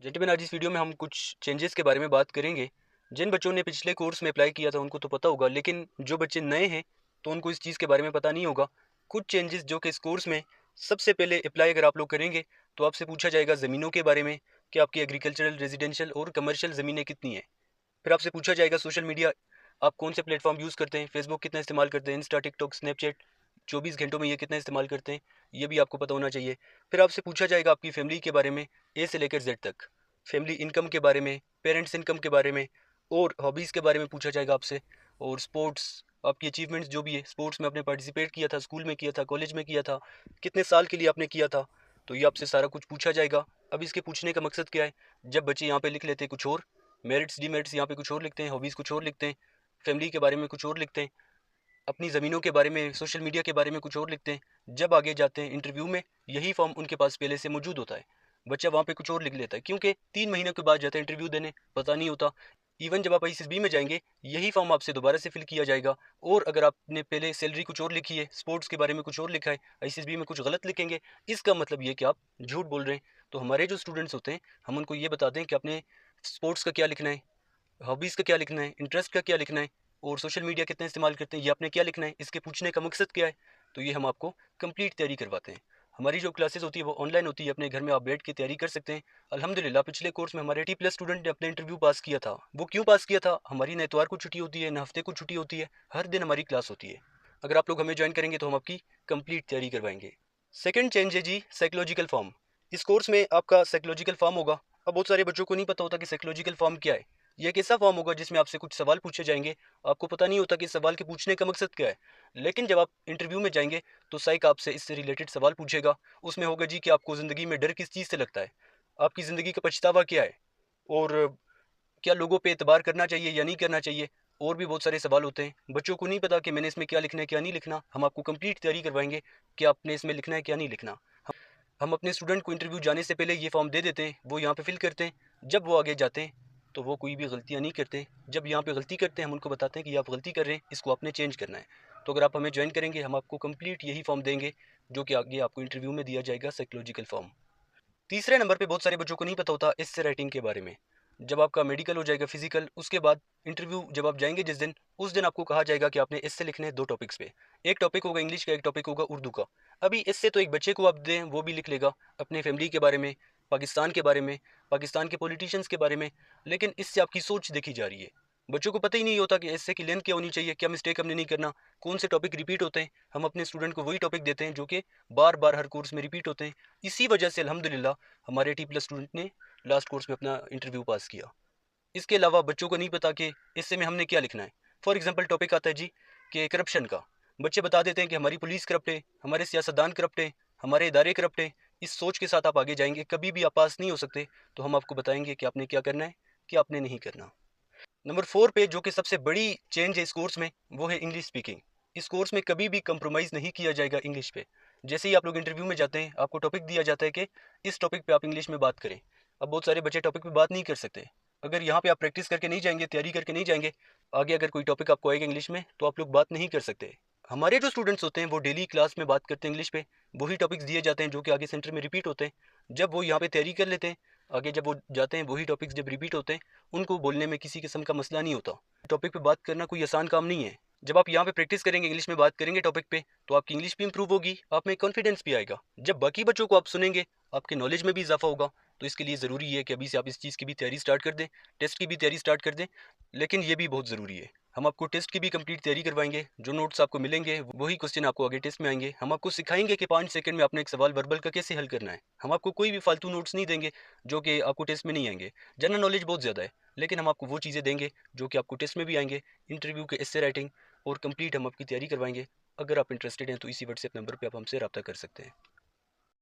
Gentleman, आज इस video में हम कुछ चेंजेस के बारे में बात करेंगे। जिन बच्चों ने पिछले कोर्स में अप्लाई किया था उनको तो पता होगा, लेकिन जो बच्चे नए हैं तो उनको इस चीज़ के बारे में पता नहीं होगा। कुछ चेंजेस जो कि इस कोर्स में सबसे पहले अप्लाई अगर आप लोग करेंगे तो आपसे पूछा जाएगा ज़मीनों के बारे में कि आपकी एग्रीकल्चरल, रेजिडेंशियल और कमर्शियल ज़मीनें कितनी हैं। फिर आपसे पूछा जाएगा सोशल मीडिया, आप कौन से प्लेटफॉर्म यूज़ करते हैं, फेसबुक कितना इस्तेमाल करते हैं, इंस्टा, टिकटॉक, स्नैपचैट 24 घंटों में ये कितना इस्तेमाल करते हैं, ये भी आपको पता होना चाहिए। फिर आपसे पूछा जाएगा आपकी फैमिली के बारे में, ए से लेकर जेड तक, फैमिली इनकम के बारे में, पेरेंट्स इनकम के बारे में और हॉबीज़ के बारे में पूछा जाएगा आपसे। और स्पोर्ट्स, आपकी अचीवमेंट्स जो भी है, स्पोर्ट्स में आपने पार्टिसिपेट किया था, स्कूल में किया था, कॉलेज में किया था, कितने साल के लिए आपने किया था, तो ये आपसे सारा कुछ पूछा जाएगा। अब इसके पूछने का मकसद क्या है? जब बच्चे यहाँ पे लिख लेते हैं कुछ और, मेरिट्स डीमेरिट्स यहाँ पे कुछ और लिखते हैं, हॉबीज़ कुछ और लिखते हैं, फैमिली के बारे में कुछ और लिखते हैं, अपनी ज़मीनों के बारे में, सोशल मीडिया के बारे में कुछ और लिखते हैं। जब आगे जाते हैं इंटरव्यू में, यही फॉर्म उनके पास पहले से मौजूद होता है। बच्चा वहाँ पे कुछ और लिख लेता है क्योंकि 3 महीने के बाद जाता है इंटरव्यू देने, पता नहीं होता। इवन जब आप आईसीएसबी में जाएंगे, यही फॉर्म आपसे दोबारा से फिल किया जाएगा। और अगर आपने पहले सैलरी कुछ और लिखी है, स्पोर्ट्स के बारे में कुछ और लिखा है, आईसीएसबी में कुछ गलत लिखेंगे, इसका मतलब ये कि आप झूठ बोल रहे हैं। तो हमारे जो स्टूडेंट्स होते हैं, हम उनको ये बताते हैं कि आपने स्पोर्ट्स का क्या लिखना है, हॉबीज़ का क्या लिखना है, इंटरेस्ट का क्या लिखना है और सोशल मीडिया कितना इस्तेमाल करते हैं, ये आपने क्या लिखना है, इसके पूछने का मकसद क्या है। तो ये हम आपको कंप्लीट तैयारी करवाते हैं। हमारी जो क्लासेस होती है वो ऑनलाइन होती है, अपने घर में आप बैठ के तैयारी कर सकते हैं। अल्हम्दुलिल्लाह पिछले कोर्स में हमारे 80+ स्टूडेंट ने अपने इंटरव्यू पास किया था। वो क्यों पास किया था? हमारी न इतवार को छुट्टी होती है, न हफ्ते को छुट्टी होती है, हर दिन हमारी क्लास होती है। अगर आप लोग हमें ज्वाइन करेंगे तो हम आपकी कंप्लीट तैयारी करवाएंगे। सेकंड चेंज है जी साइकोलॉजिकल फॉर्म। इस कोर्स में आपका साइकोलॉजिकल फॉर्म होगा। अब बहुत सारे बच्चों को नहीं पता होता कि साइकोलॉजिकल फॉर्म क्या है। ये एक ऐसा फॉर्म होगा जिसमें आपसे कुछ सवाल पूछे जाएंगे, आपको पता नहीं होता कि सवाल के पूछने का मकसद क्या है। लेकिन जब आप इंटरव्यू में जाएंगे तो साइक आपसे इससे रिलेटेड सवाल पूछेगा। उसमें होगा जी कि आपको ज़िंदगी में डर किस चीज़ से लगता है, आपकी ज़िंदगी का पछतावा क्या है, और क्या लोगों पे एतबार करना चाहिए या नहीं करना चाहिए। और भी बहुत सारे सवाल होते हैं। बच्चों को नहीं पता कि मैंने इसमें क्या लिखना है क्या नहीं लिखना। हम आपको कंप्लीट तैयारी करवाएंगे कि आपने इसमें लिखना है क्या नहीं लिखना। हम अपने स्टूडेंट को इंटरव्यू जाने से पहले ये फॉर्म दे देते हैं, वो यहाँ पे फिल करते हैं। जब वो आगे जाते हैं तो वो कोई भी गलतियाँ नहीं करते। जब यहाँ पे गलती करते हैं हम उनको बताते हैं कि ये आप गलती कर रहे हैं, इसको आपने चेंज करना है। तो अगर आप हमें ज्वाइन करेंगे, हम आपको कंप्लीट यही फॉर्म देंगे जो कि आगे आपको इंटरव्यू में दिया जाएगा, साइकोलॉजिकल फॉर्म। तीसरे नंबर पे बहुत सारे बच्चों को नहीं पता होता एस्से राइटिंग के बारे में। जब आपका मेडिकल हो जाएगा, फिजिकल, उसके बाद इंटरव्यू जब आप जाएंगे जिस दिन, उस दिन आपको कहा जाएगा कि आपने एस्से लिखने हैं 2 टॉपिक्स पे। एक टॉपिक होगा इंग्लिश का, एक टॉपिक होगा उर्दू का। अभी एस्से तो एक बच्चे को आप दें वो भी लिख लेगा, अपने फैमिली के बारे में, पाकिस्तान के बारे में, पाकिस्तान के पॉलिटिशियंस के बारे में। लेकिन इससे आपकी सोच देखी जा रही है। बच्चों को पता ही नहीं होता कि एस्से की लेंथ क्या होनी चाहिए, क्या मिस्टेक हमने नहीं करना, कौन से टॉपिक रिपीट होते हैं। हम अपने स्टूडेंट को वही टॉपिक देते हैं जो कि बार बार हर कोर्स में रिपीट होते हैं। इसी वजह से अल्हम्दुलिल्लाह हमारे 80+ स्टूडेंट ने लास्ट कोर्स में अपना इंटरव्यू पास किया। इसके अलावा बच्चों को नहीं पता कि इससे में हमने क्या लिखना है। फॉर एग्जांपल टॉपिक आता है जी कि करप्शन का। बच्चे बता देते हैं कि हमारी पुलिस करप्ट है, हमारे सियासतदान करप्ट है, हमारे इदारे करप्ट है। इस सोच के साथ आप आगे जाएंगे, कभी भी आप पास नहीं हो सकते। तो हम आपको बताएंगे कि आपने क्या करना है, क्या आपने नहीं करना। नंबर 4 पे जो कि सबसे बड़ी चेंज है इस कोर्स में, वो है इंग्लिश स्पीकिंग। इस कोर्स में कभी भी कंप्रोमाइज़ नहीं किया जाएगा इंग्लिश पे। जैसे ही आप लोग इंटरव्यू में जाते हैं, आपको टॉपिक दिया जाता है कि इस टॉपिक पे आप इंग्लिश में बात करें। अब बहुत सारे बच्चे टॉपिक पे बात नहीं कर सकते। अगर यहाँ पे आप प्रैक्टिस करके नहीं जाएंगे, तैयारी करके नहीं जाएंगे, आगे अगर कोई टॉपिक आपको आएगा इंग्लिश में तो आप लोग बात नहीं कर सकते। हमारे जो स्टूडेंट्स होते हैं वो डेली क्लास में बात करते हैं इंग्लिश पे। वही टॉपिक्स दिए जाते हैं जो कि आगे सेंटर में रिपीट होते हैं। जब वो यहाँ पे तैयारी कर लेते हैं, आगे जब वो जाते हैं वही टॉपिक्स जब रिपीट होते हैं, उनको बोलने में किसी किस्म का मसला नहीं होता। टॉपिक पे बात करना कोई आसान काम नहीं है। जब आप यहाँ पे प्रैक्टिस करेंगे, इंग्लिश में बात करेंगे टॉपिक पे, तो आपकी इंग्लिश भी इंप्रूव होगी, आप में कॉन्फिडेंस भी आएगा। जब बाकी बच्चों को आप सुनेंगे, आपके नॉलेज में भी इजाफा होगा। तो इसके लिए ज़रूरी है कि अभी से आप इस चीज़ की भी तैयारी स्टार्ट कर दें, टेस्ट की भी तैयारी स्टार्ट कर दें। लेकिन ये भी बहुत ज़रूरी है, हम आपको टेस्ट की भी कंप्लीट तैयारी करवाएंगे। जो नोट्स आपको मिलेंगे वही क्वेश्चन आपको आगे टेस्ट में आएंगे। हम आपको सिखाएंगे कि 5 सेकंड में आपने एक सवाल वर्बल का कैसे हल करना है। हम आपको कोई भी फालतू नोट्स नहीं देंगे जो कि आपको टेस्ट में नहीं आएंगे। जनरल नॉलेज बहुत ज़्यादा है, लेकिन हम आपको वो चीज़ें देंगे जो कि आपको टेस्ट में भी आएंगे, इंटरव्यू के एस्से राइटिंग, और कंप्लीट हम आपकी तैयारी करवाएंगे। अगर आप इंटरेस्टेड हैं तो इसी व्हाट्सएप नंबर पे आप हमसे रब्ता कर सकते हैं।